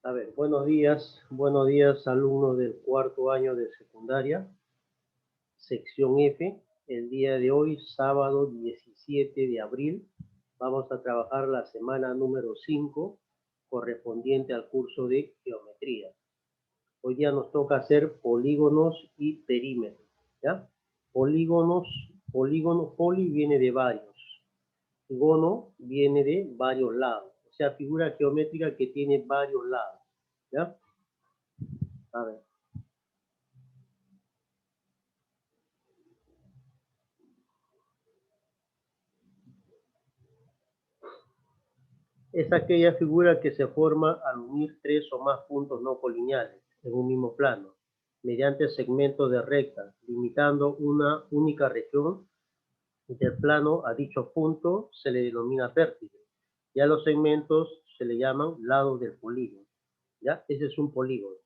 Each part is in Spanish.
A ver, buenos días alumnos del cuarto año de secundaria, sección F. El día de hoy, sábado 17 de abril, vamos a trabajar la semana número 5, correspondiente al curso de geometría. Hoy día nos toca hacer polígonos y perímetros, ¿ya? Polígonos, poli viene de varios, gono viene de varios lados, o sea, figura geométrica que tiene varios lados, ¿ya? A ver. Es aquella figura que se forma al unir tres o más puntos no colineales en un mismo plano, mediante segmentos de recta, limitando una única región del plano a dicho punto se le denomina vértice. Ya los segmentos se le llaman lados del polígono. ¿Ya? Ese es un polígono.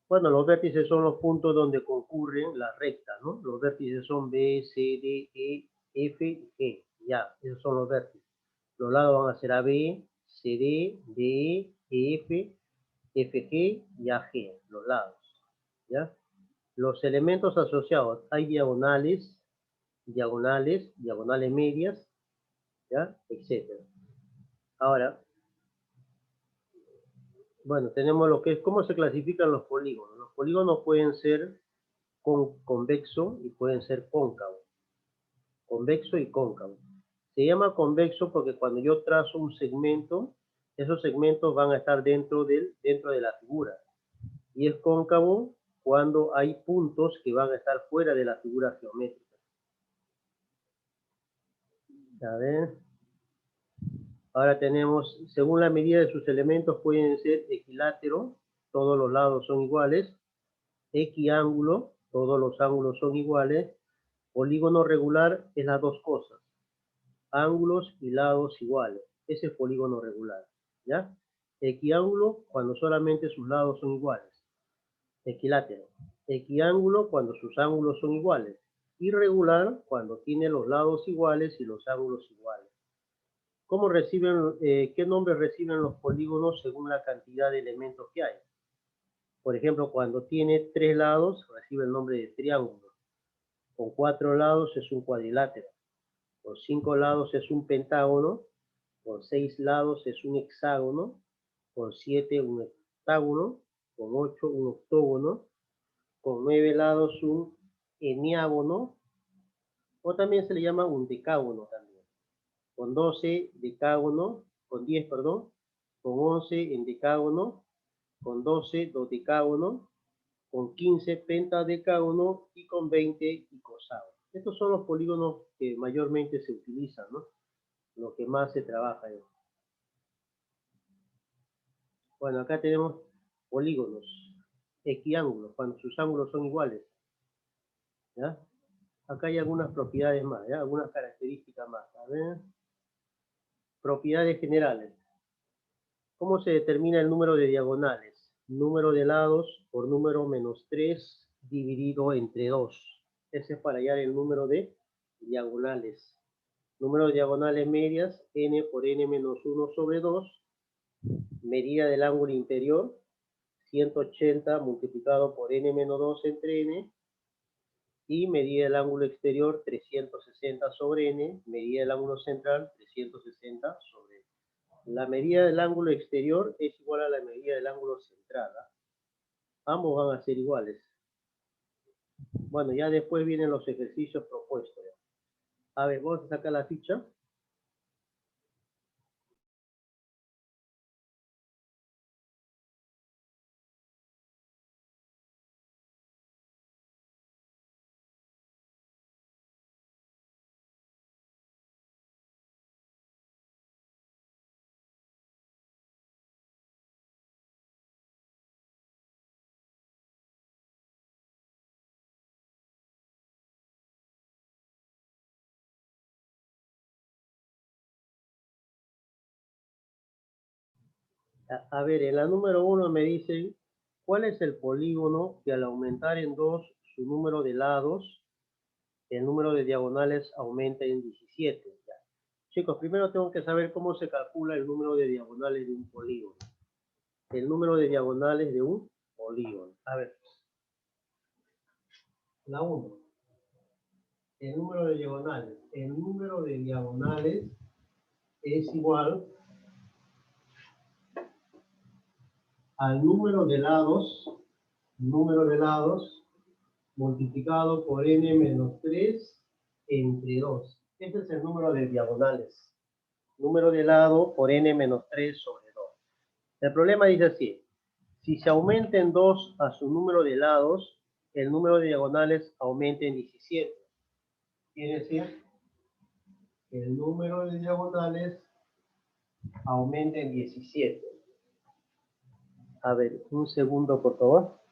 Bueno, los vértices son los puntos donde concurren las rectas, ¿no? Los vértices son B, C, D, E, F y G. Ya, esos son los vértices. Los lados van a ser AB, CD, DE, EF, FG y AG, los lados. ¿Ya? Los elementos asociados, hay diagonales, diagonales medias, ¿ya? Etcétera. Ahora, bueno, tenemos lo que es, ¿cómo se clasifican los polígonos? Los polígonos pueden ser convexo y pueden ser cóncavo. Convexo y cóncavo. Se llama convexo porque cuando yo trazo un segmento, esos segmentos van a estar dentro de la figura. Y es cóncavo cuando hay puntos que van a estar fuera de la figura geométrica. A ver. Ahora tenemos, según la medida de sus elementos, pueden ser equilátero, todos los lados son iguales, equiángulo, todos los ángulos son iguales, polígono regular es las dos cosas, ángulos y lados iguales. Ese es polígono regular, ¿ya? Equiángulo cuando solamente sus lados son iguales. Equilátero. Equiángulo cuando sus ángulos son iguales. Irregular cuando tiene los lados iguales y los ángulos iguales. ¿Cómo reciben, qué nombre reciben los polígonos según la cantidad de elementos que hay? Por ejemplo, cuando tiene 3 lados, recibe el nombre de triángulo. Con 4 lados es un cuadrilátero. Con 5 lados es un pentágono. Con 6 lados es un hexágono. Con 7 un heptágono. Con 8 un octógono. Con 9 lados un eniágono. O también se le llama un decágono también. Con 12 decágono. Con 10, perdón. Con 11 endecágono. Con 12 dodecágono. Con 15 pentadecágono y con 20 icoságono. Estos son los polígonos que mayormente se utilizan, ¿no? Lo que más se trabaja. Bueno, acá tenemos polígonos, equiángulos, cuando sus ángulos son iguales. ¿Ya? Acá hay algunas propiedades más, ¿ya? Algunas características más. A ver. Propiedades generales. ¿Cómo se determina el número de diagonales? Número de lados por número menos 3 dividido entre 2. Ese es para hallar el número de diagonales. Número de diagonales medias, n por n menos 1 sobre 2. Medida del ángulo interior, 180 multiplicado por n menos 2 entre n. Y medida del ángulo exterior, 360 sobre n. Medida del ángulo central, 360 sobre n. La medida del ángulo exterior es igual a la medida del ángulo central. ¿Eh? Ambos van a ser iguales. Bueno, ya después vienen los ejercicios propuestos. A ver, vamos a sacar la ficha. A ver, en la número 1 me dicen, ¿cuál es el polígono que al aumentar en 2 su número de lados, el número de diagonales aumenta en 17? Ya. Chicos, primero tengo que saber cómo se calcula el número de diagonales de un polígono. el número de diagonales de un polígono. A ver, la 1. El número de diagonales. El número de diagonales es igual al número de lados multiplicado por n menos 3 entre 2. Este es el número de diagonales. Número de lado por n menos 3 sobre 2. El problema dice así. Si se aumenta en 2 a su número de lados, el número de diagonales aumenta en 17. Quiere decir que el número de diagonales aumenta en 17. A ver, un segundo, por favor.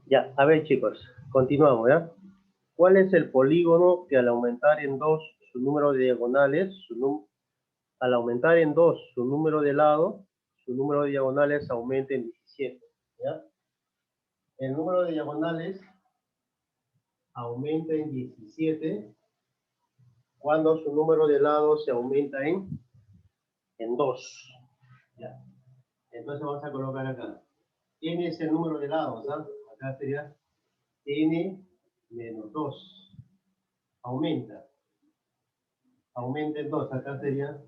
Ya, a ver chicos, continuamos, ¿ya? ¿Cuál es el polígono que al aumentar en 2 su número de diagonales, al aumentar en 2 su número de lados, su número de diagonales aumenta en 17? ¿Ya? El número de diagonales aumenta en 17 cuando su número de lados se aumenta en 2. ¿Ya? Entonces vamos a colocar acá. N es el número de lados, ¿no? Acá sería N menos 2. Aumenta. Aumenta en 2. Acá sería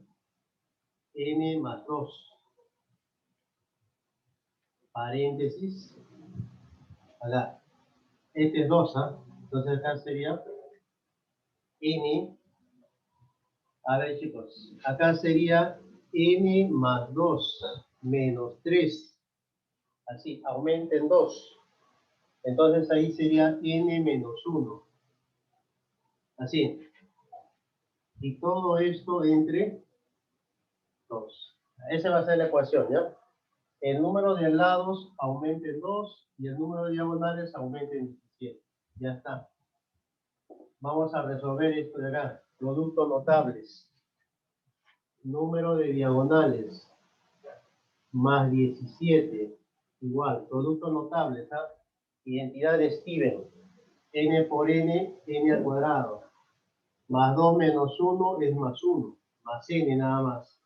N más 2. Paréntesis. Acá. Este es 2, ¿ah? Entonces acá sería N. A ver, chicos. Acá sería N más 2 menos 3. Así, aumenta en 2. Entonces ahí sería N menos 1. Así. Y todo esto entre 2. Esa va a ser la ecuación, ¿ya? El número de lados aumenta en 2 y el número de diagonales aumenta en 17. Ya está. Vamos a resolver esto de acá. Productos notables. Número de diagonales más 17 igual. Productos notables, ¿ah? Identidad de Steven. N por N, N al cuadrado. Más 2 menos 1 es más 1. Más N nada más.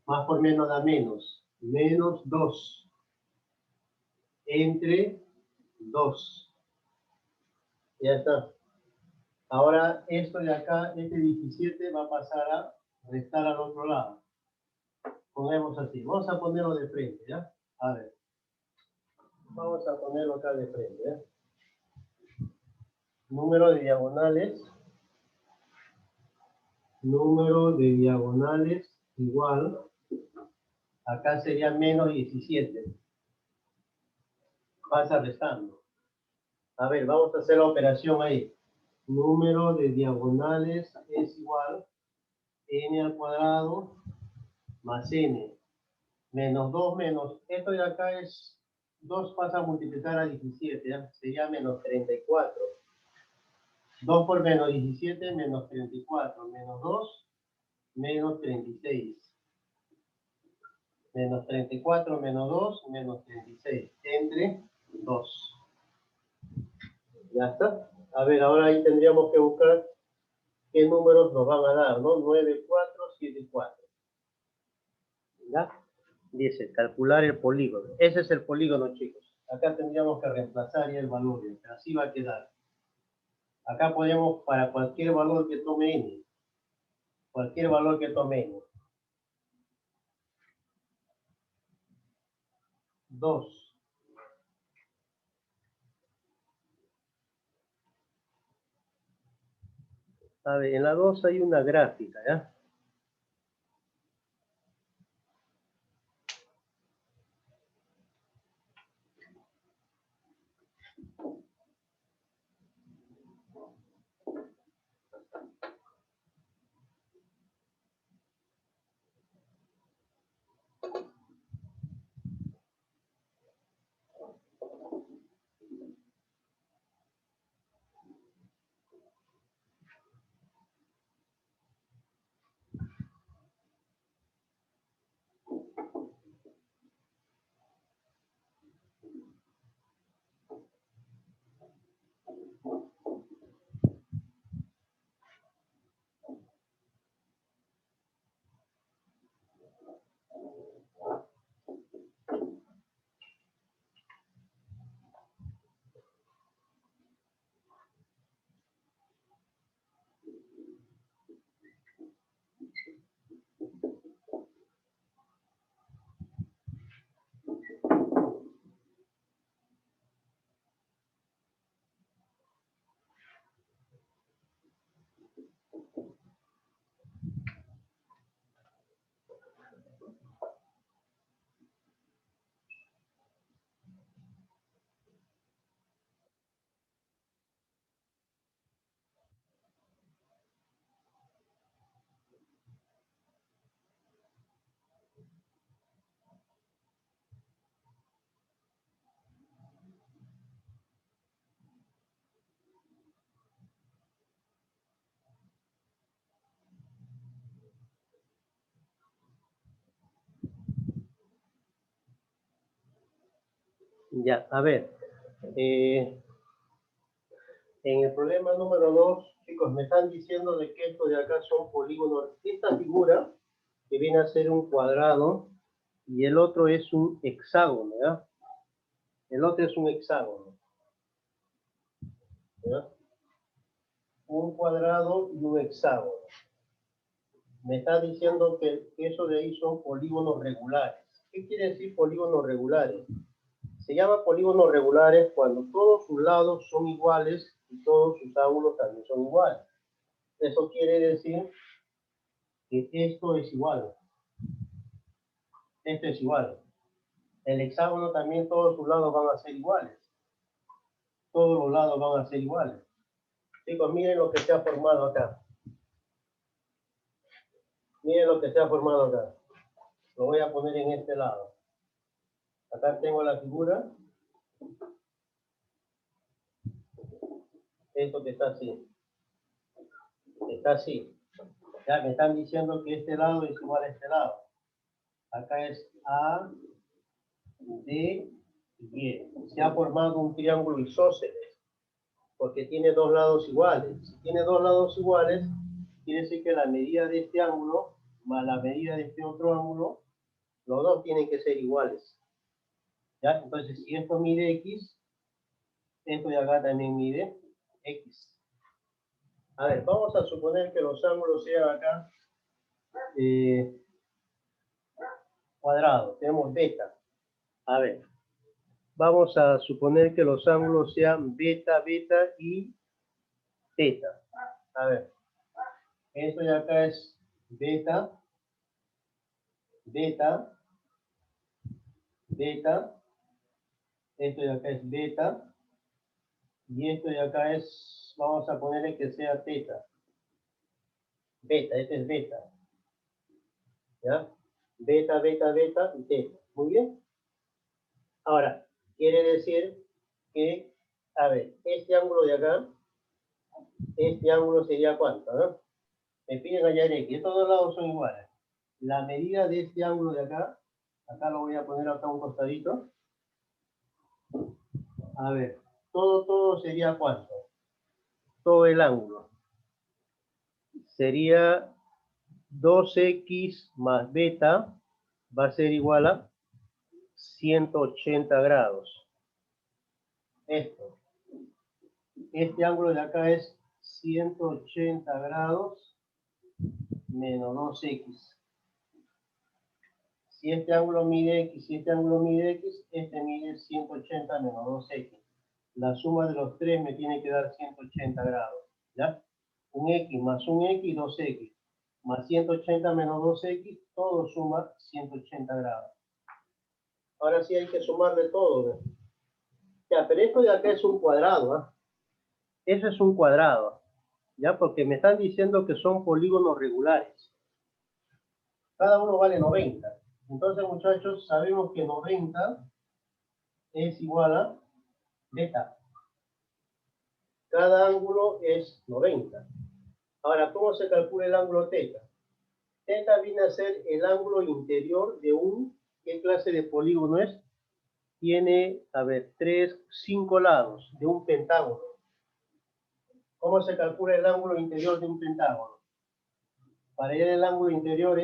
Más por menos da menos. Menos 2. Entre 2. Ya está. Ahora esto de acá, este 17 va a pasar a restar al otro lado. Ponemos así. Vamos a ponerlo de frente, ¿ya? A ver. Vamos a ponerlo acá de frente, ¿ya? Número de diagonales. Número de diagonales igual. Acá sería menos 17. Pasa restando. A ver, vamos a hacer la operación ahí. Número de diagonales es igual n al cuadrado más n. Menos 2 menos, esto de acá es 2 pasa a multiplicar a 17, ¿ya? Sería menos 34. 2 por menos 17 menos 34. Menos 2 menos 36. Menos 34 menos 2 menos 36. Entre 2. Ya está. A ver, ahora ahí tendríamos que buscar qué números nos van a dar, ¿no? 9, 4, 7, 4. ¿Ya? Dice, calcular el polígono. Ese es el polígono, chicos. Acá tendríamos que reemplazar ya el valor. Así va a quedar. Acá podemos, para cualquier valor que tome n. Cualquier valor que tome n. 2. A ver, en la 2 hay una gráfica, ¿ya? Ya, a ver. En el problema número 2, chicos, me están diciendo de que esto de acá son polígonos. Esta figura, que viene a ser un cuadrado, y el otro es un hexágono, ¿ya? El otro es un hexágono, ¿ya? Un cuadrado y un hexágono. Me está diciendo que eso de ahí son polígonos regulares. ¿Qué quiere decir polígonos regulares? Se llama polígonos regulares cuando todos sus lados son iguales y todos sus ángulos también son iguales. Eso quiere decir que esto es igual. Esto es igual. El hexágono también todos sus lados van a ser iguales. Todos los lados van a ser iguales. Chicos, miren lo que se ha formado acá. Miren lo que se ha formado acá. Lo voy a poner en este lado. Acá tengo la figura. Esto que está así. Está así. Ya me están diciendo que este lado es igual a este lado. Acá es A, D, Y. Se ha formado un triángulo isósceles, porque tiene dos lados iguales. Si tiene dos lados iguales, quiere decir que la medida de este ángulo más la medida de este otro ángulo, los dos tienen que ser iguales. ¿Ya? Entonces, si esto mide X, esto de acá también mide X. A ver, vamos a suponer que los ángulos sean acá cuadrados. Tenemos beta. A ver, vamos a suponer que los ángulos sean beta, beta y teta. A ver, esto de acá es beta, beta, beta. Esto de acá es beta. Y esto de acá es, vamos a ponerle que sea teta. Beta, este es beta. ¿Ya? Beta, beta, beta y teta. Muy bien. Ahora, quiere decir que, a ver, este ángulo de acá, este ángulo sería cuánto, ¿no? Me piden hallar X. Estos dos lados son iguales. La medida de este ángulo de acá, acá lo voy a poner acá a un costadito. A ver, todo sería cuánto. Todo el ángulo. Sería 2x más beta va a ser igual a 180 grados. Este ángulo de acá es 180 grados menos 2x. Si este ángulo mide x, si este ángulo mide x, este mide 180 menos 2x. La suma de los tres me tiene que dar 180 grados. ¿Ya? Un x más un x, 2x. Más 180 menos 2x, todo suma 180 grados. Ahora sí hay que sumarle todo, ¿no? Ya, pero esto de acá es un cuadrado, ¿ah? Eso es un cuadrado, ¿ya? Porque me están diciendo que son polígonos regulares. Cada uno vale 90. Entonces, muchachos, sabemos que 90 es igual a beta. Cada ángulo es 90. Ahora, ¿cómo se calcula el ángulo teta? Teta viene a ser el ángulo interior de un, ¿qué clase de polígono es? Tiene, a ver, 5 lados de un pentágono. ¿Cómo se calcula el ángulo interior de un pentágono? Para hallar el ángulo interior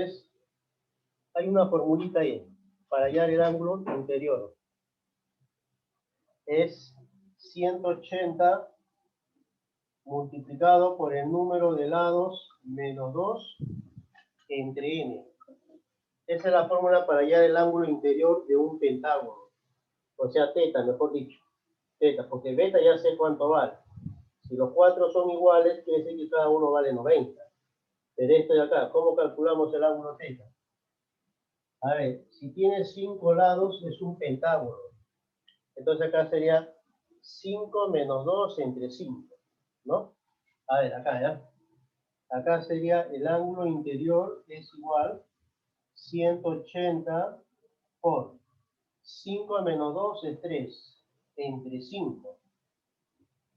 hay una formulita ahí, para hallar el ángulo interior. Es 180 multiplicado por el número de lados menos 2 entre n. Esa es la fórmula para hallar el ángulo interior de un pentágono. O sea, teta, mejor dicho. Teta, porque beta ya sé cuánto vale. Si los cuatro son iguales, quiere decir que cada uno vale 90. Pero esto de acá, ¿cómo calculamos el ángulo teta? A ver, si tiene 5 lados es un pentágono. Entonces acá sería 5 menos 2 entre 5, ¿no? A ver, acá ya. Acá sería el ángulo interior es igual 180 por 5 menos 2 es 3 entre 5.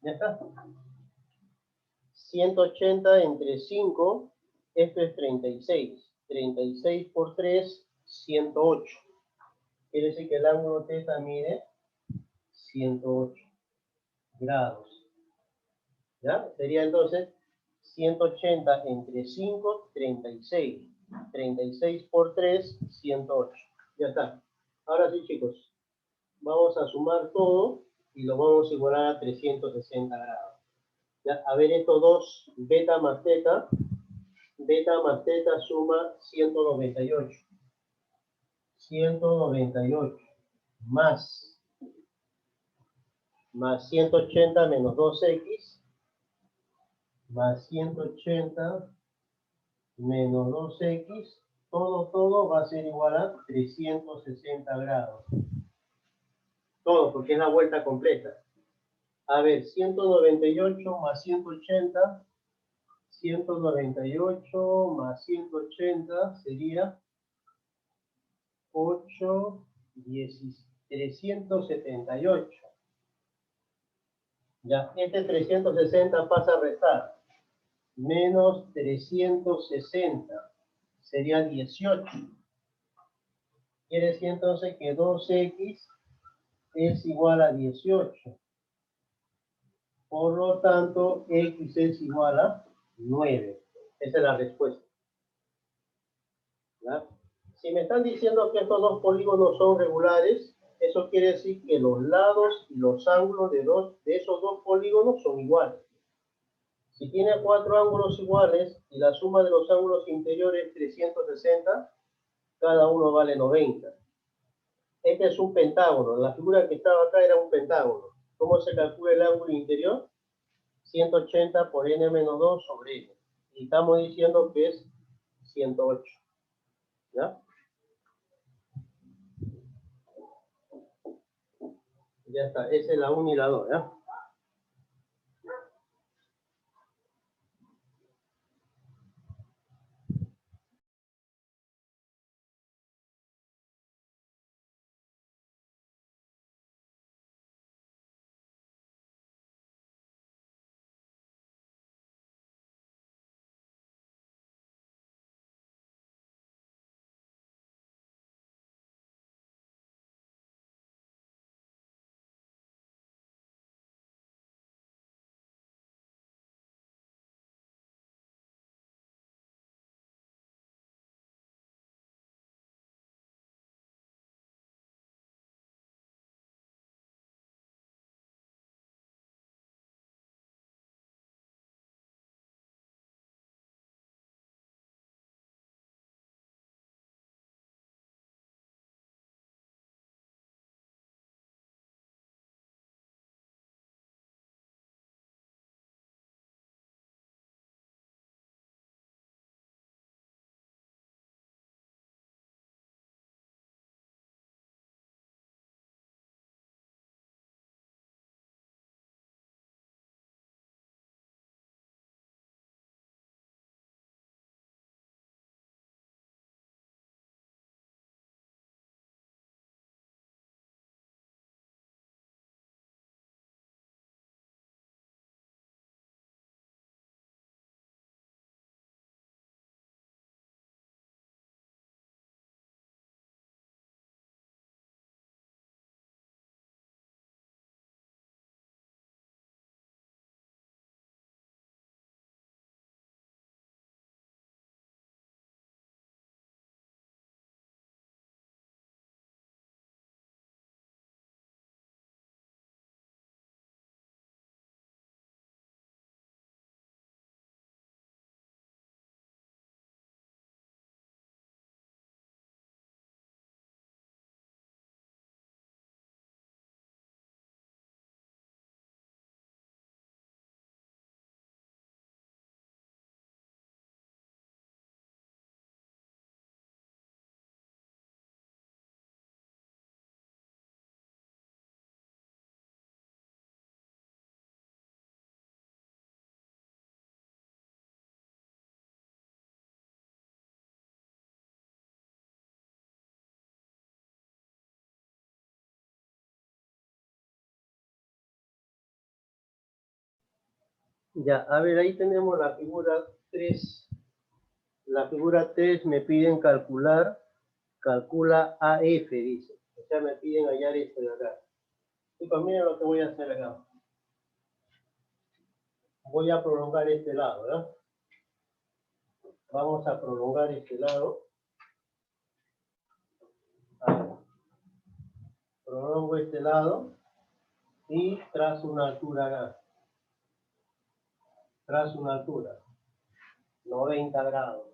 ¿Ya está? 180 entre 5, esto es 36. 36 por 3, 108. Quiere decir que el ángulo teta mide 108 grados. ¿Ya? Sería entonces 180 entre 5, 36. 36 por 3, 108. Ya está. Ahora sí, chicos. Vamos a sumar todo y lo vamos a igualar a 360 grados. ¿Ya? A ver, estos dos, beta más teta. Beta más teta suma 198. 198 más 180 menos 2x más 180 menos 2x, todo va a ser igual a 360 grados. Todo, porque es la vuelta completa. A ver, 198 más 180, 198 más 180 sería 8, 10, 378. Ya, este 360 pasa a restar. Menos 360 sería 18. Quiere decir entonces que 2x es igual a 18. Por lo tanto, x es igual a 9. Esa es la respuesta. ¿Ya? Si me están diciendo que estos dos polígonos son regulares, eso quiere decir que los lados y los ángulos de esos dos polígonos son iguales. Si tiene 4 ángulos iguales y la suma de los ángulos interiores es 360, cada uno vale 90. Este es un pentágono. La figura que estaba acá era un pentágono. ¿Cómo se calcula el ángulo interior? 180 por n-2 sobre n. Y estamos diciendo que es 108. ¿Ya? Ya está. Esa es la 1 y la 2. ¿Ya? Ya, a ver, ahí tenemos la figura 3. La figura 3 me piden calcula AF, dice. O sea, me piden hallar esto de acá. Chicos, miren lo que voy a hacer acá. Voy a prolongar este lado, ¿verdad? Vamos a prolongar este lado. Ahí. Prolongo este lado y trazo una altura acá. Trazo una altura. 90 grados.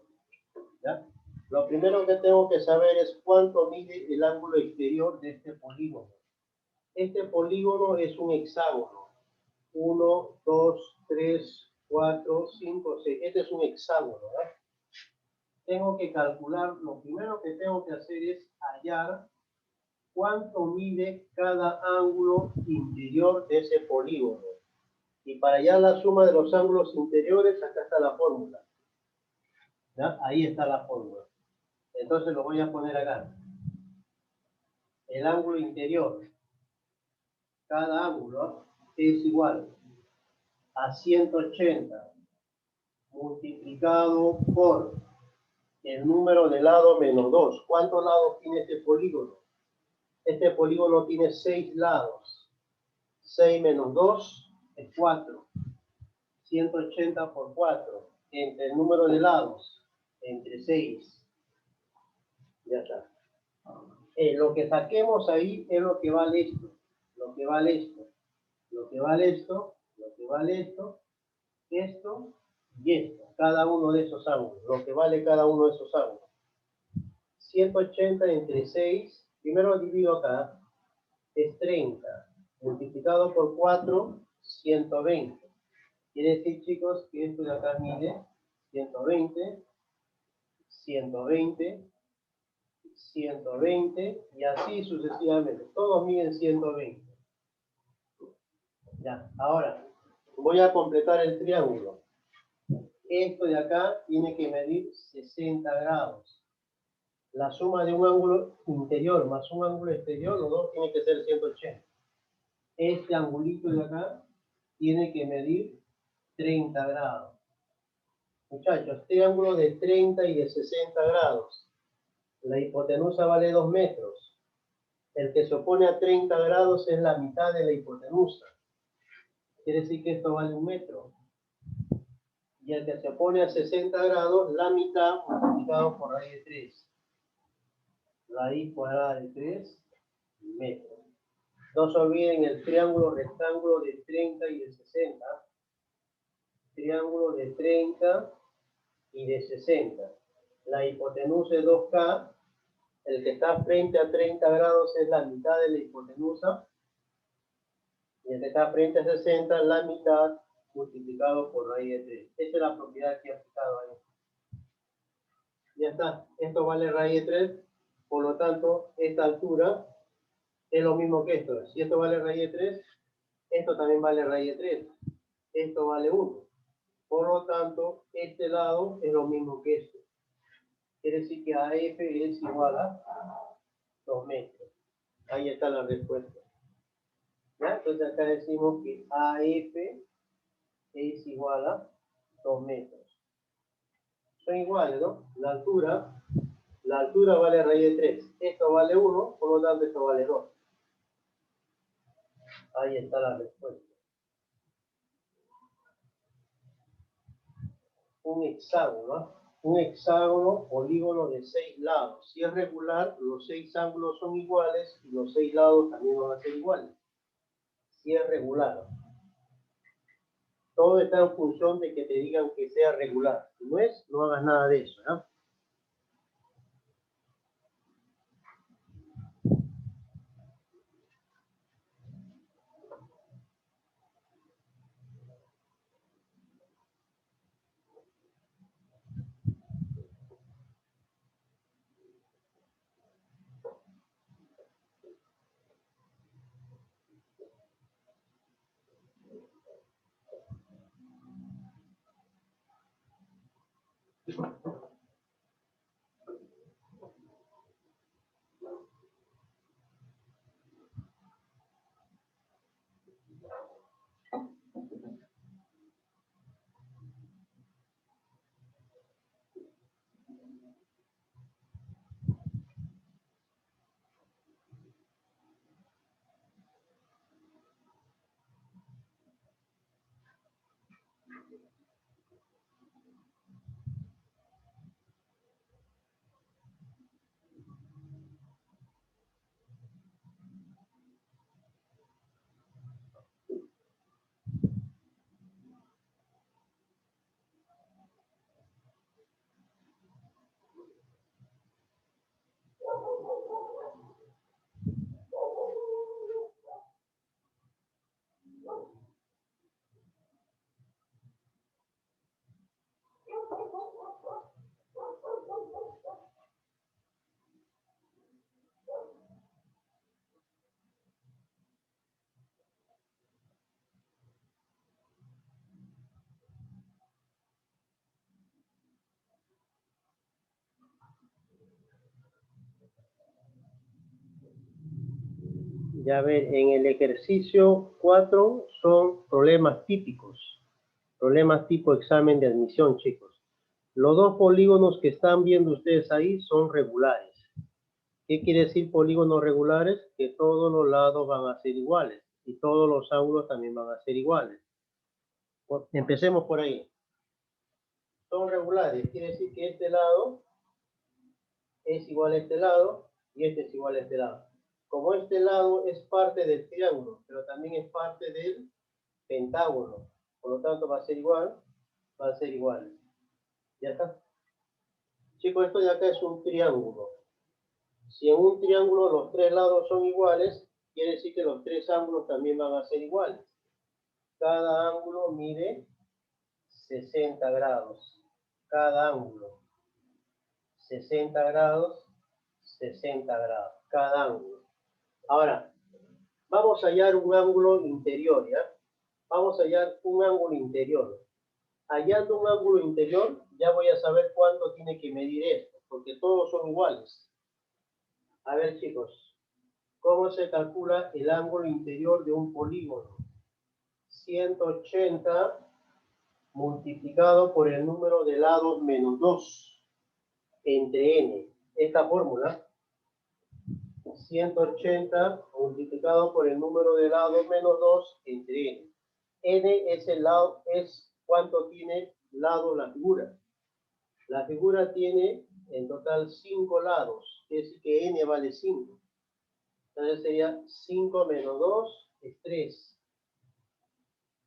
¿Ya? Lo primero que tengo que saber es cuánto mide el ángulo exterior de este polígono. Este polígono es un hexágono. 1, 2, 3, 4, 5, 6. Este es un hexágono, ¿verdad? Tengo que calcular, lo primero que tengo que hacer es hallar cuánto mide cada ángulo interior de ese polígono. Y para hallar la suma de los ángulos interiores, acá está la fórmula. ¿Ya? Ahí está la fórmula. Entonces lo voy a poner acá. El ángulo interior, cada ángulo es igual a 180 multiplicado por el número de lado menos 2. ¿Cuántos lados tiene este polígono? Este polígono tiene 6 lados. 6 menos 2 es 4. 180 por 4. Entre el número de lados, entre 6. Ya está. Lo que saquemos ahí es lo que vale esto. Lo que vale esto. Lo que vale esto. Lo que vale esto. Esto y esto. Cada uno de esos ángulos. Lo que vale cada uno de esos ángulos. 180 entre 6. Primero divido acá. Es 30. Multiplicado por 4, 120. Quiere decir, chicos, que esto de acá mide 120, 120, 120 y así sucesivamente. Todos miden 120. Ya, ahora voy a completar el triángulo. Esto de acá tiene que medir 60 grados. La suma de un ángulo interior más un ángulo exterior, los dos tienen que ser 180. Este angulito de acá tiene que medir 30 grados. Muchachos, triángulo de 30 y de 60 grados. La hipotenusa vale 2 metros. El que se opone a 30 grados es la mitad de la hipotenusa. Quiere decir que esto vale 1 metro. Y el que se opone a 60 grados, la mitad multiplicado por raíz de 3. Raíz cuadrada de 3 metros. No se olviden el triángulo rectángulo de 30 y de 60. Triángulo de 30 y de 60. La hipotenusa es 2K. El que está frente a 30 grados es la mitad de la hipotenusa. Y el que está frente a 60, la mitad multiplicado por raíz de 3. Esa es la propiedad que he aplicado ahí. Ya está. Esto vale raíz de 3. Por lo tanto, esta altura es lo mismo que esto. Si esto vale raíz de 3, esto también vale raíz de 3. Esto vale 1. Por lo tanto, este lado es lo mismo que este. Quiere decir que AF es igual a 2 metros. Ahí está la respuesta. ¿Ya? Entonces acá decimos que AF es igual a 2 metros. Son iguales, ¿no? La altura vale raíz de 3. Esto vale 1, por lo tanto esto vale 2. Ahí está la respuesta. Un hexágono, ¿no? Un hexágono, polígono de 6 lados. Si es regular, los 6 ángulos son iguales y los 6 lados también van a ser iguales. Si es regular. Todo está en función de que te digan que sea regular. Si no es, no hagas nada de eso, ¿no? Ya ver, en el ejercicio 4 son problemas típicos. Problemas tipo examen de admisión, chicos. Los dos polígonos que están viendo ustedes ahí son regulares. ¿Qué quiere decir polígonos regulares? Que todos los lados van a ser iguales y todos los ángulos también van a ser iguales. Empecemos por ahí. Son regulares, quiere decir que este lado es igual a este lado y este es igual a este lado. Como este lado es parte del triángulo, pero también es parte del pentágono, por lo tanto va a ser igual, va a ser igual. ¿Ya está? Chicos, esto de acá es un triángulo. Si en un triángulo los tres lados son iguales, quiere decir que los tres ángulos también van a ser iguales. Cada ángulo mide 60 grados. Cada ángulo. 60 grados, 60 grados. Cada ángulo. Ahora, vamos a hallar un ángulo interior, ¿ya? Vamos a hallar un ángulo interior. Hallando un ángulo interior, ya voy a saber cuánto tiene que medir esto, porque todos son iguales. A ver, chicos, ¿cómo se calcula el ángulo interior de un polígono? 180 multiplicado por el número de lados menos 2 entre n. Esta fórmula, 180 multiplicado por el número de lados menos 2 entre n. N es el lado, es cuánto tiene lados la figura. La figura tiene en total 5 lados, es decir que n vale 5. Entonces sería 5 menos 2 es 3.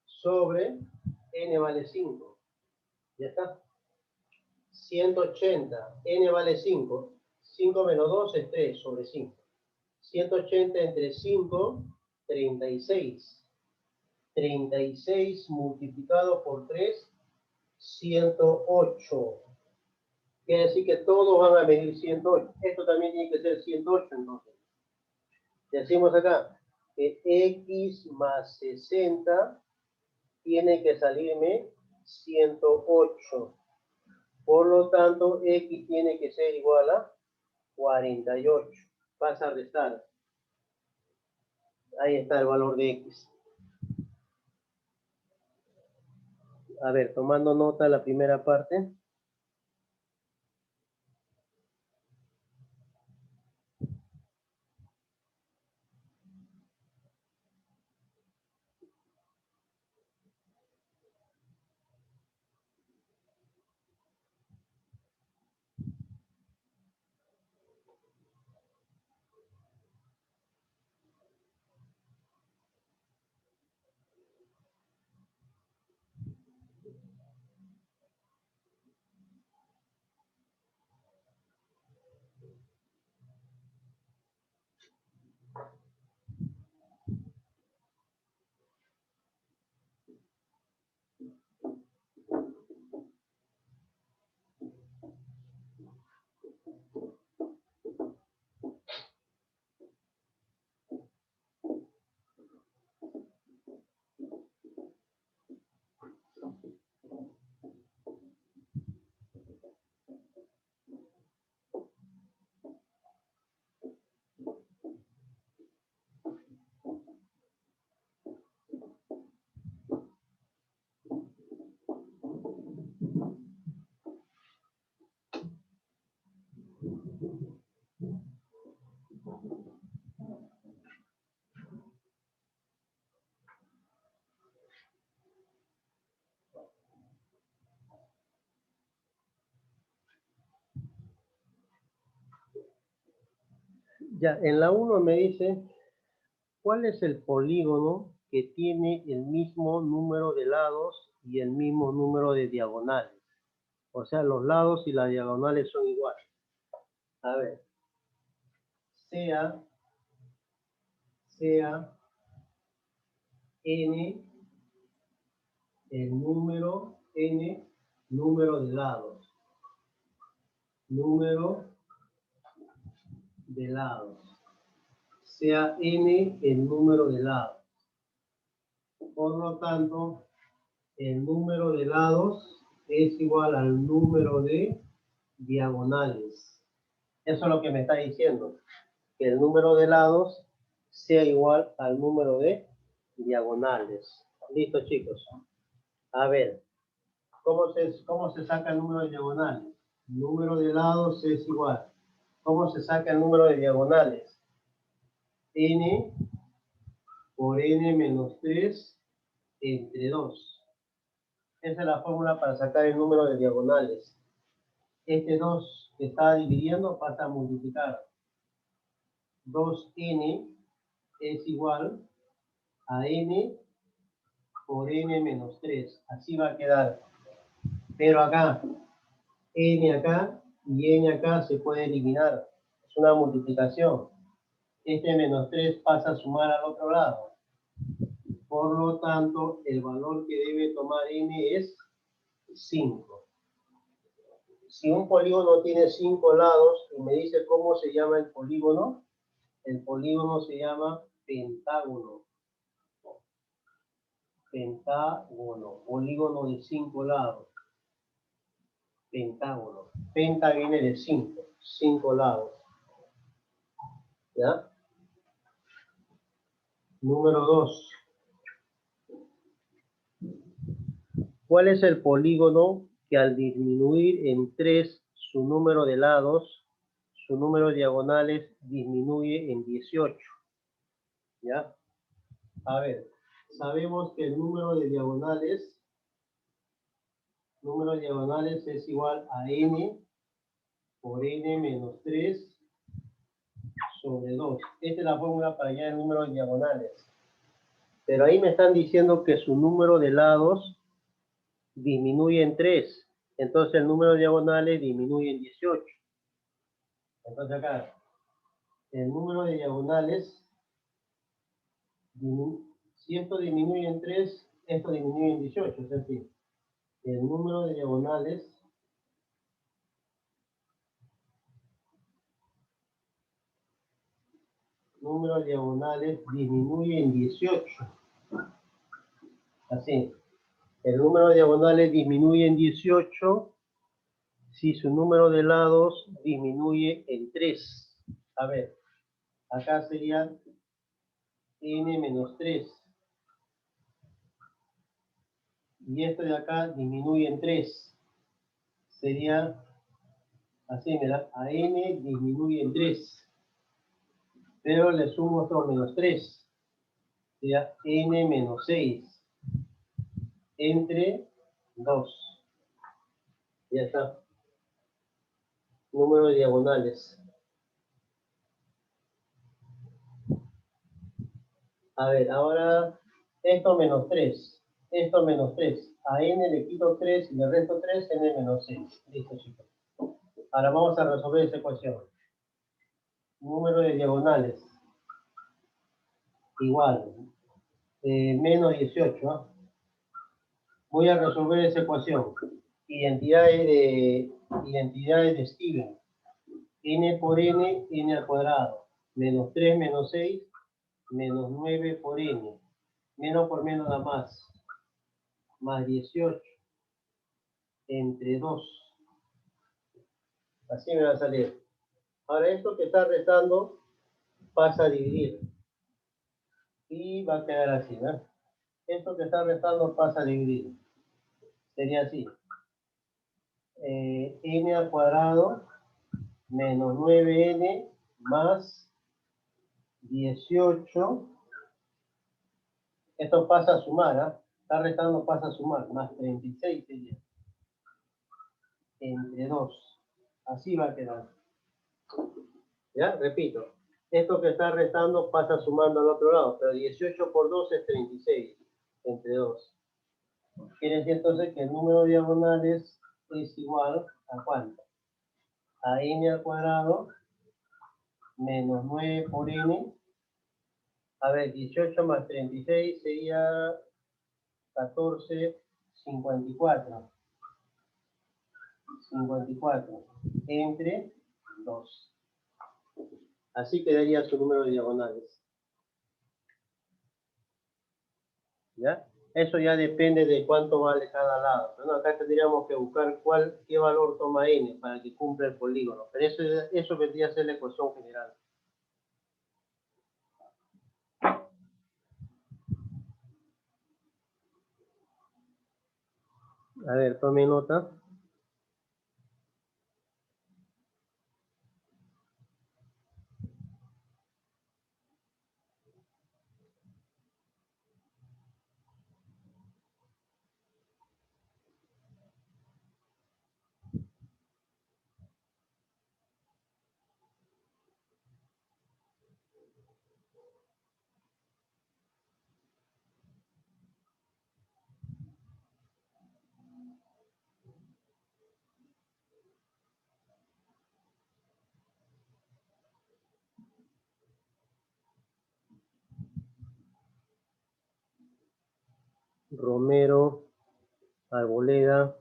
Sobre n vale 5. Ya está. 180, n vale 5. 5 menos 2 es 3 sobre 5. 180 entre 5, 36. 36 multiplicado por 3, 108. Quiere decir que todos van a medir 108. Esto también tiene que ser 108 entonces. Decimos acá que x más 60 tiene que salirme 108. Por lo tanto, x tiene que ser igual a 48. Vas a restar. Ahí está el valor de x. A ver, tomando nota de la primera parte. Ya, en la 1 me dice, ¿cuál es el polígono que tiene el mismo número de lados y el mismo número de diagonales? O sea, los lados y las diagonales son iguales. A ver, sea n el número n número de lados. Número de lados. Sea n el número de lados. Por lo tanto, el número de lados es igual al número de diagonales. Eso es lo que me está diciendo. Que el número de lados sea igual al número de diagonales. Listo, chicos. A ver, ¿cómo se saca el número de diagonales? El número de lados es igual. ¿Cómo se saca el número de diagonales? N por n menos 3 entre 2. Esa es la fórmula para sacar el número de diagonales. Este 2 que está dividiendo pasa a multiplicar. 2n es igual a n por n menos 3. Así va a quedar. Pero acá, n acá y n acá se puede eliminar. Es una multiplicación. Este menos 3 pasa a sumar al otro lado. Por lo tanto, el valor que debe tomar n es 5. Si un polígono tiene 5 lados y me dice cómo se llama el polígono se llama pentágono. Pentágono, polígono de 5 lados. Pentágono. Penta viene de 5 lados. ¿Ya? Número 2. ¿Cuál es el polígono que al disminuir en 3 su número de lados, su número de diagonales disminuye en 18? ¿Ya? A ver, sabemos que el número de diagonales es igual a n por n menos 3 sobre 2. Esta es la fórmula para hallar el número de diagonales. Pero ahí me están diciendo que su número de lados disminuye en 3. Entonces el número de diagonales disminuye en 18. Entonces acá, el número de diagonales, si esto disminuye en 3, esto disminuye en 18. Es decir, el número de diagonales disminuye en 18. Así. El número de diagonales disminuye en 18 si su número de lados disminuye en 3. A ver, acá sería n menos 3. Y esto de acá disminuye en 3. Sería así, mira, a n disminuye en 3. Pero le sumo otro menos 3. Sería n menos 6. Entre 2. Ya está. Número de diagonales. A ver, ahora esto menos 3. Esto menos 3. A n le quito 3 y le resto 3, n menos 6. Listo, chicos. Ahora vamos a resolver esa ecuación. Número de diagonales. Igual. Menos 18. ¿No? Voy a resolver esa ecuación. Identidades de Steven. N por n, n al cuadrado. Menos 3 menos 6, menos 9 por n. Menos por menos da más. Más 18. Entre 2. Así me va a salir. Ahora esto que está restando pasa a dividir. Y va a quedar así, ¿no? Esto que está restando pasa a dividir. Sería así. N al cuadrado menos 9n más 18. Esto pasa a sumar, ¿ah? Está restando, pasa a sumar. Más 36 sería. Entre 2. Así va a quedar. ¿Ya? Repito. Esto que está restando pasa sumando al otro lado. Pero 18 por 2 es 36. Entre 2. Quiere decir entonces que el número de diagonales es igual a ¿cuánto? A n al cuadrado menos 9 por n. A ver, 18 más 36 sería 14, 54. 54 entre 2. Así quedaría su número de diagonales. ¿Ya? Eso ya depende de cuánto vale cada lado. Bueno, acá tendríamos que buscar qué valor toma n para que cumpla el polígono. Pero eso vendría a ser la ecuación general. A ver, tome nota. Romero, Arboleda.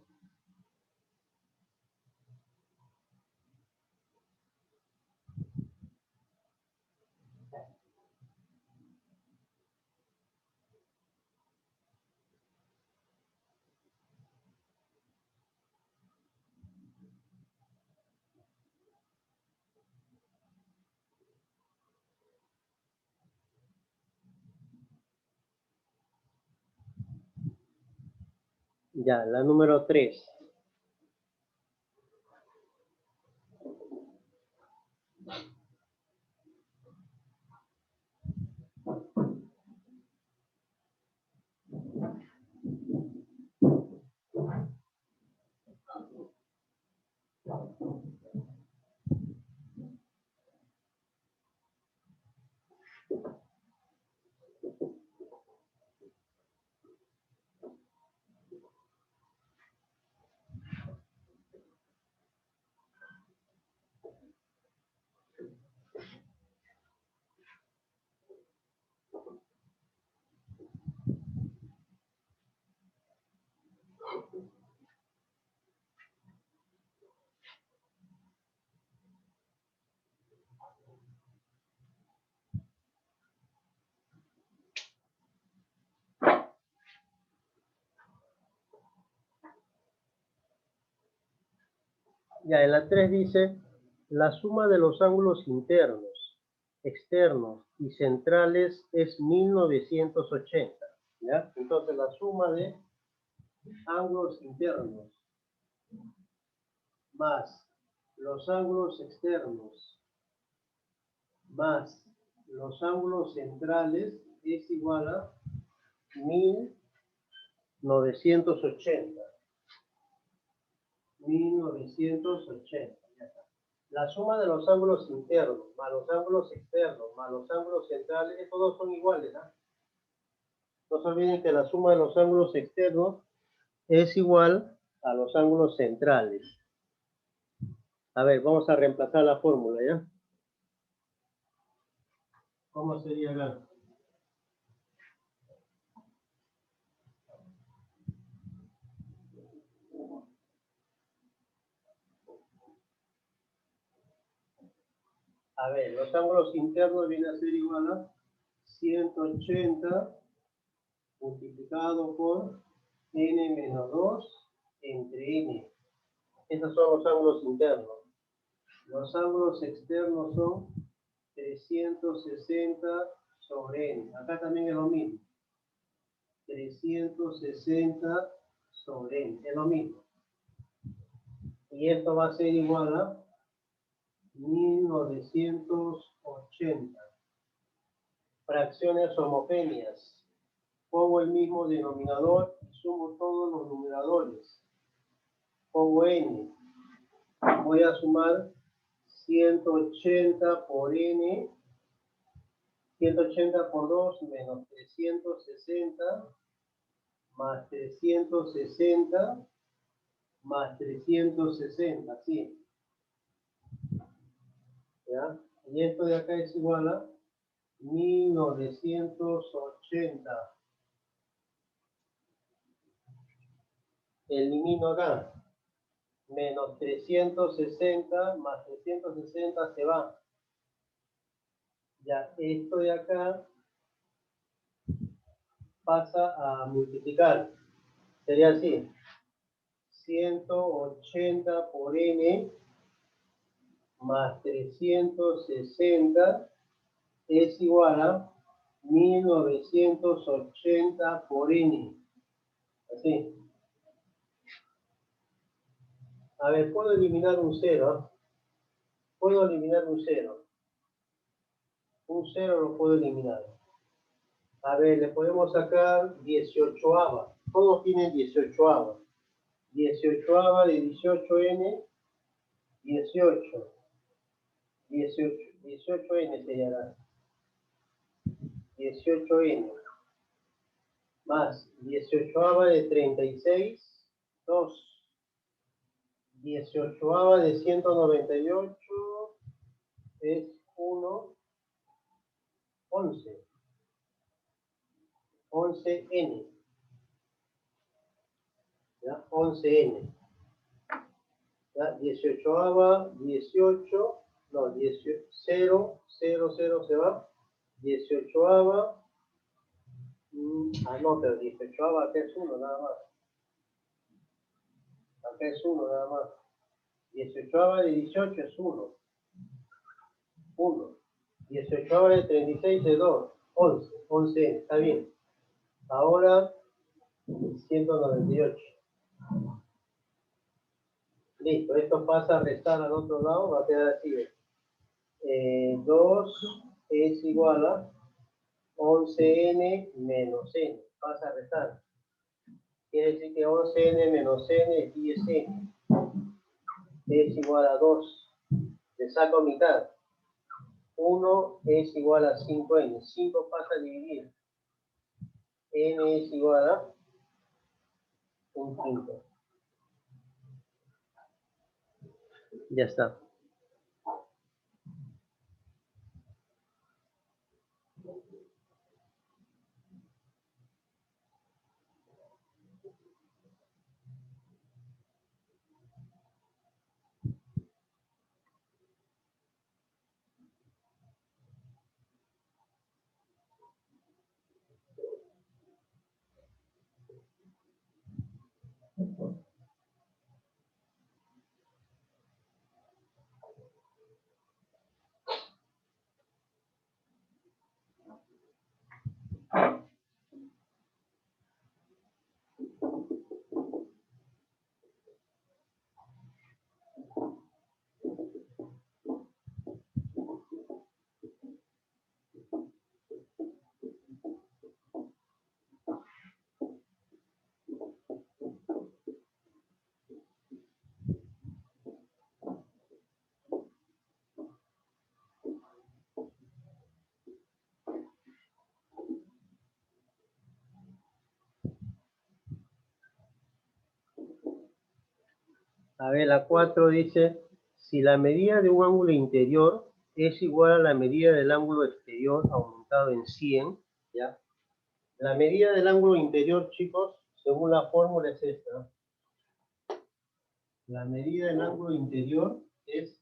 Ya, la número 3. Ya, en la 3 dice, la suma de los ángulos internos, externos y centrales es 1980. ¿Ya? Entonces, la suma de ángulos internos más los ángulos externos más los ángulos centrales es igual a 1980. 1980. La suma de los ángulos internos más los ángulos externos más los ángulos centrales, estos dos son iguales, ¿no? No se olviden que la suma de los ángulos externos es igual a los ángulos centrales. A ver, vamos a reemplazar la fórmula, ¿ya? ¿Cómo sería acá? A ver, los ángulos internos vienen a ser igual a 180 multiplicado por n menos 2 entre n. Esos son los ángulos internos. Los ángulos externos son 360 sobre n. Acá también es lo mismo. 360 sobre n. Es lo mismo. Y esto va a ser igual a 1980. Fracciones homogéneas. Pongo el mismo denominador y sumo todos los numeradores. Pongo n. Voy a sumar 180 por n. 180 por 2 menos 360 más 360 más 360, ¿sí? ¿Ya? Y esto de acá es igual a 1980. Elimino acá. Menos 360 más 360 se va. Ya, esto de acá pasa a multiplicar. Sería así. 180 por n más 360 es igual a 1980 por n. Así. A ver, puedo eliminar un 0. Puedo eliminar un 0. Un 0 lo puedo eliminar. A ver, le podemos sacar 18ava. Todos tienen 18ava. 18ava de 18n, 18. 18n sería 18n. Más 18ava de 36, 2. 18ava de 198 es 1, 11. 11n. ¿Ya? 11n. ¿Ya? 18ava, 18, no, 18, 0, 0, 0 se va. 18ava, no, pero 18ava acá es 1 nada más. Acá es 1 nada más. 18ava de 18 es 1. 1. 18ava de 36 es 2. 11. 11, está bien. Ahora 198. Listo, esto pasa a restar al otro lado, va a quedar así. 2 es igual a 11n menos n. Pasa a restar. Quiere decir que 11n menos n es 10n. Es igual a 2. Le saco mitad. 1 es igual a 5n. 5 pasa a dividir. N es igual a un quinto. Ya está. A ver, la 4 dice, si la medida de un ángulo interior es igual a la medida del ángulo exterior aumentado en 100, ¿ya? La medida del ángulo interior, chicos, según la fórmula es esta. La medida del ángulo interior es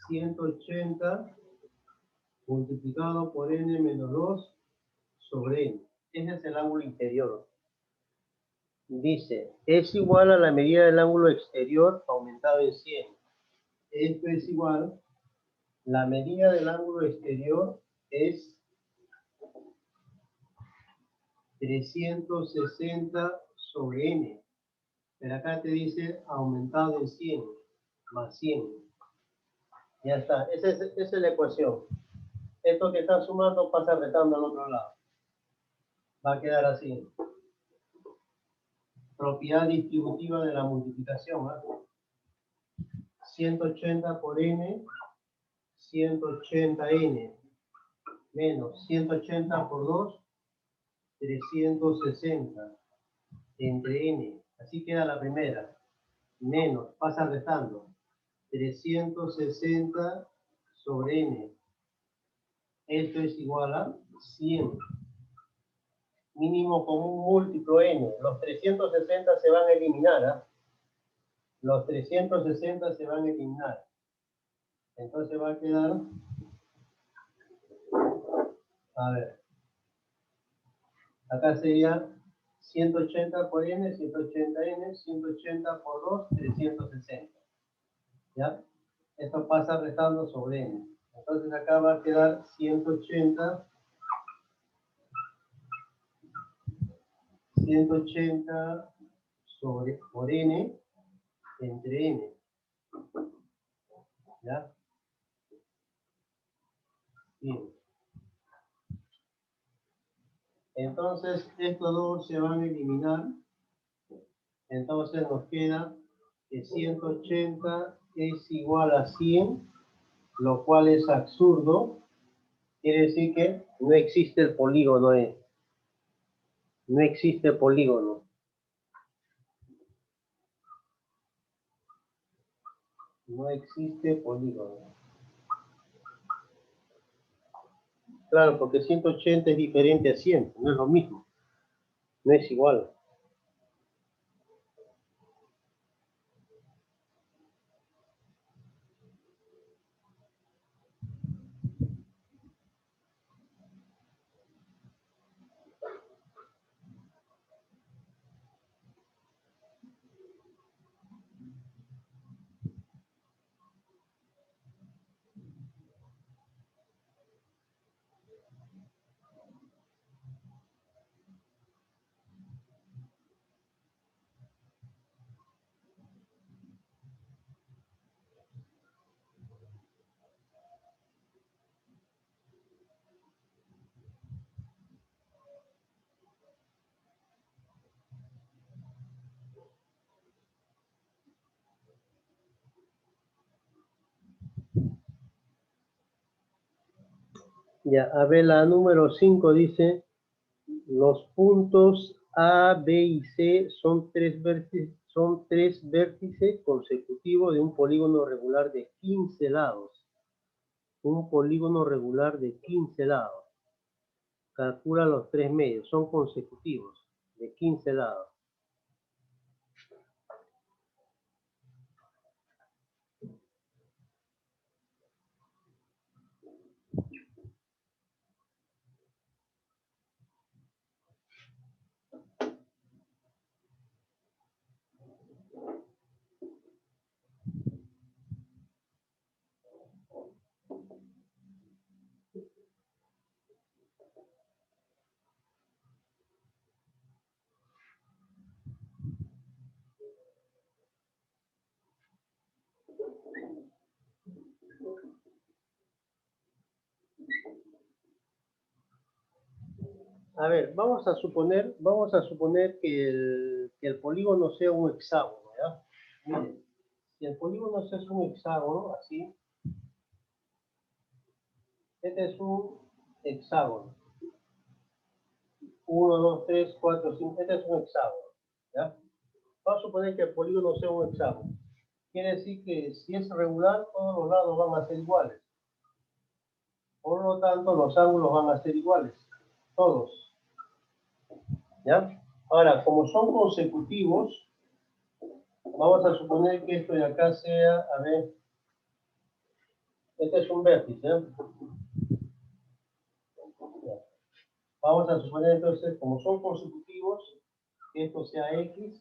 180 multiplicado por n menos 2 sobre n. Ese es el ángulo interior. Dice, es igual a la medida del ángulo exterior aumentado en 100. Esto es igual, la medida del ángulo exterior es 360 sobre n. Pero acá te dice aumentado en 100, más 100. Ya está, esa es la ecuación. Esto que está sumando pasa restando al otro lado. Va a quedar así. Propiedad distributiva de la multiplicación. 180 por n, 180n, menos 180 por 2, 360, entre n. Así queda la primera. Menos, pasa restando. 360 sobre n. Esto es igual a 100. Mínimo común múltiplo n. Los 360 se van a eliminar. ¿Eh? Los 360 se van a eliminar. Entonces va a quedar, a ver, acá sería 180 por n, 180n, 180 por 2, 360. ¿Ya? Esto pasa restando sobre n. Entonces acá va a quedar 180 sobre por n entre n. ¿Ya? Bien. Entonces, estos dos se van a eliminar. Entonces nos queda que 180 es igual a 100, lo cual es absurdo. Quiere decir que no existe el polígono. No existe polígono. No existe polígono. Claro, porque 180 es diferente a 100, no es lo mismo. No es igual. Ya, a ver, la número 5 dice, los puntos A, B y C son tres vértices consecutivos de un polígono regular de 15 lados. Un polígono regular de 15 lados. Calcula los tres medios, son consecutivos, de 15 lados. A ver, vamos a suponer que el polígono sea un hexágono, ¿ya? Miren, si el polígono es un hexágono, así, este es un hexágono. 1, 2, 3, 4, 5, este es un hexágono, ¿ya? Vamos a suponer que el polígono sea un hexágono. Quiere decir que si es regular, todos los lados van a ser iguales. Por lo tanto, los ángulos van a ser iguales, todos, ¿ya? Ahora, como son consecutivos, vamos a suponer que esto de acá sea, a ver, este es un vértice, ¿eh? Vamos a suponer entonces, como son consecutivos, que esto sea x,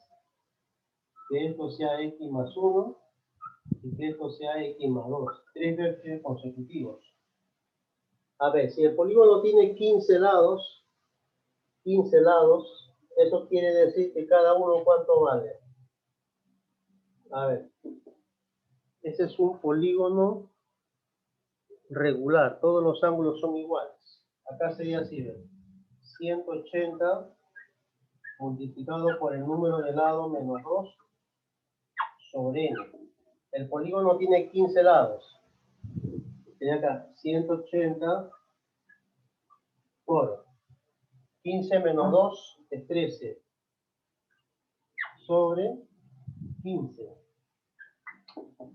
que esto sea x más 1 y que esto sea x más 2. Tres vértices consecutivos. A ver, si el polígono tiene 15 lados, eso quiere decir que cada uno ¿cuánto vale? A ver, ese es un polígono regular, todos los ángulos son iguales. Acá sería así, ¿ven? 180 multiplicado por el número de lados menos 2 sobre n. El polígono tiene 15 lados. Sería acá 180 por 15 menos 2 es 13 sobre 15.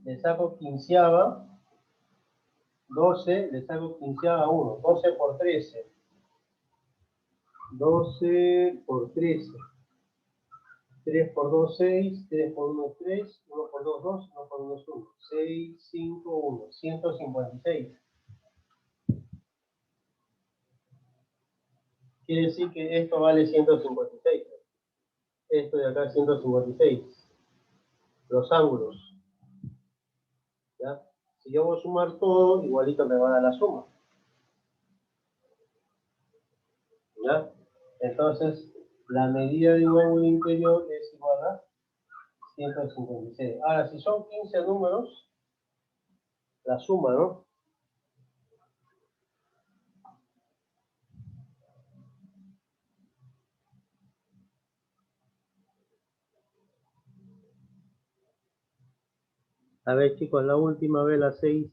Le saco quinceava, 12, le saco quinceava 1. 12 por 13. 12 por 13. 3 por 2, 6. 3 por 1, 3. 1 por 2, 2. 1 por 1 es 1. 6, 5, 1. 156. Quiere decir que esto vale 156. Esto de acá es 156. Los ángulos. ¿Ya? Si yo voy a sumar todo, igualito me va a dar la suma. ¿Ya? Entonces, la medida de un ángulo interior es igual a 156. Ahora, si son 15 números, la suma, ¿no? A ver, chicos, la última vez, la 6.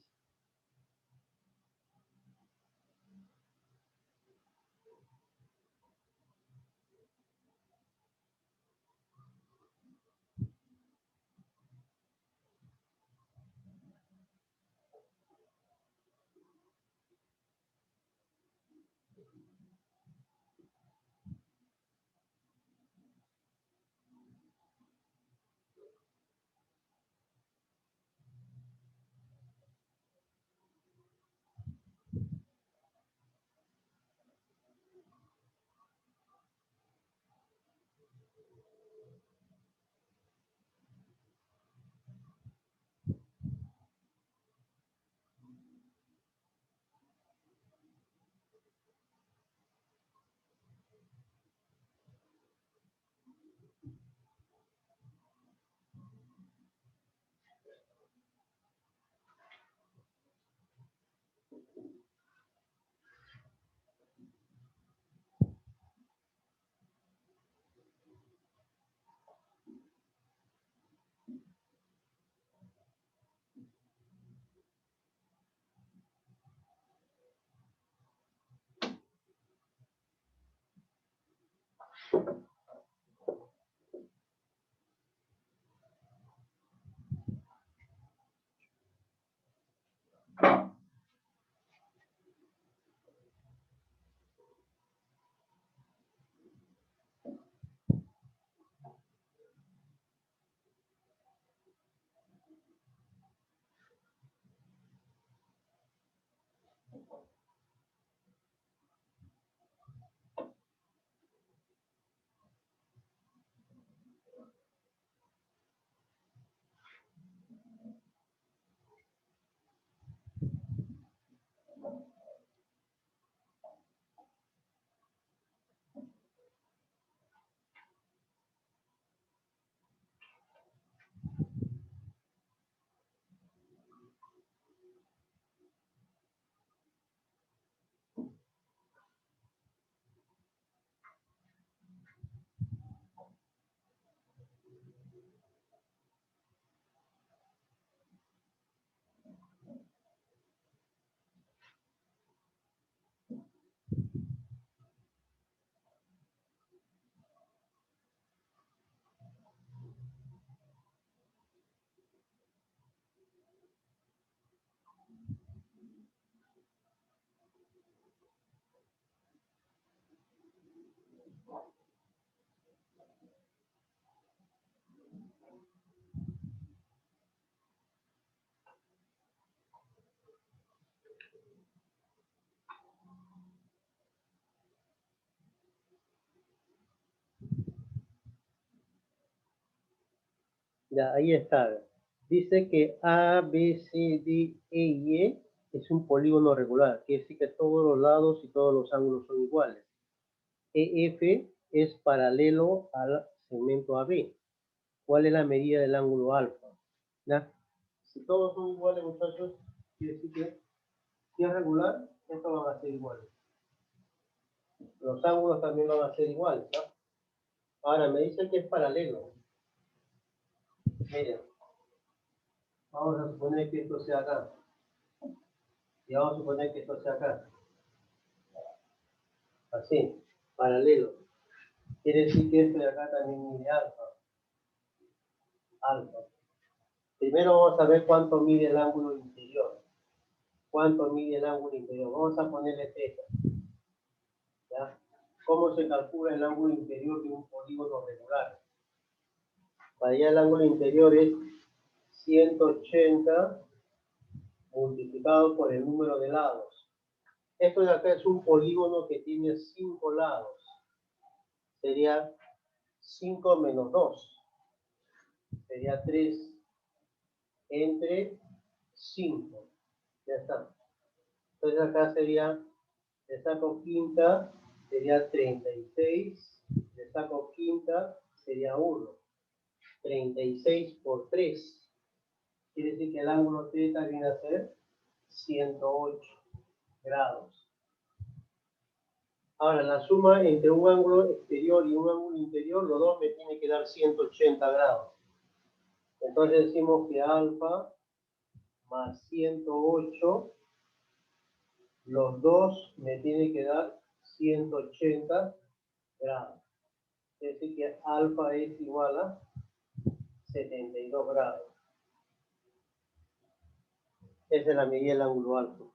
Ya, ahí está. Dice que A, B, C, D, E y E es un polígono regular. Quiere decir que todos los lados y todos los ángulos son iguales. EF es paralelo al segmento AB. ¿Cuál es la medida del ángulo alfa? ¿Ya? Si todos son iguales, muchachos, quiere decir que si es regular, estos van a ser iguales. Los ángulos también van a ser iguales, ¿no? Ahora, me dice que es paralelo. Miren, vamos a suponer que esto sea acá. Y vamos a suponer que esto sea acá. Así, paralelo. Quiere decir que esto de acá también mide alfa. Alfa. Primero vamos a ver cuánto mide el ángulo interior. ¿Cuánto mide el ángulo interior? Vamos a ponerle θ. ¿Ya? ¿Cómo se calcula el ángulo interior de un polígono regular? Para allá el ángulo interior es 180 multiplicado por el número de lados. Esto de acá es un polígono que tiene 5 lados. Sería 5 menos 2. Sería 3 entre 5. Ya está. Entonces acá sería, le saco quinta, sería 36. Le saco quinta, sería 1. 36 por 3. Quiere decir que el ángulo θ viene a ser 108 grados. Ahora, la suma entre un ángulo exterior y un ángulo interior, los dos me tienen que dar 180 grados. Entonces decimos que alfa más 108, los dos me tienen que dar 180 grados. Es decir que alfa es igual a 72 grados. Esa es la medida del ángulo alto.